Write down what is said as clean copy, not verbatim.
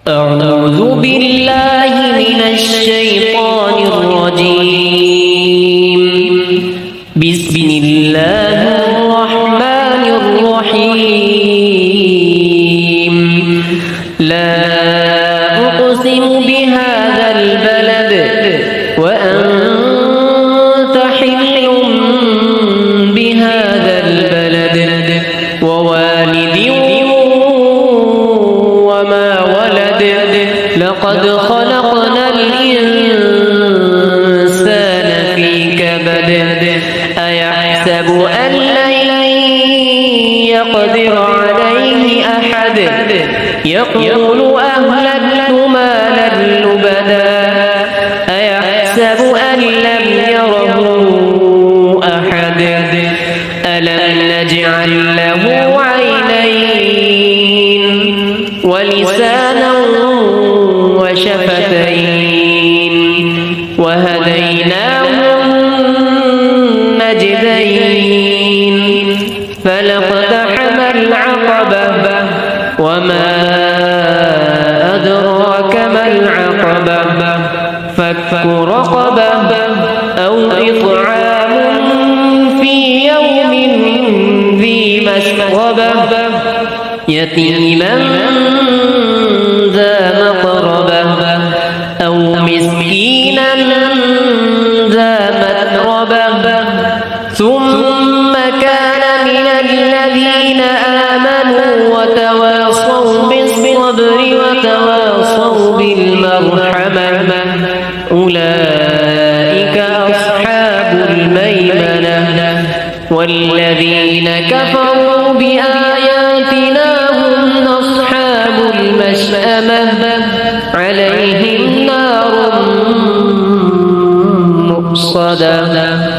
أعوذ بالله من الشيطان الرجيم. بسم الله الرحمن الرحيم. لا أقسم بهذا البلد وأنت حل بهذا البلد ووالد وما ولد لقد خلقنا الإنسان في كبد أيحسب أن لن يقدر عليه أحد يقول أهلكت مالا لبدا أيحسب أن لم يره أحد ألم نجعل له عينين ولسانا وشفتين وهديناه النجدين فلاقتحم العقبة وما أدراك ما العقبة فك رقبة أو إطعام في يوم ذي مسغبة يتيما ذا مقربة أو مسكينا ذا متربة ثم كان من الذين آمنوا وتواصوا بالصبر وتواصوا بالمرحمة أولئك أصحاب الميمنة والذين كفروا بآياتنا هم أصحاب المشأمة عليهم نار مؤصدة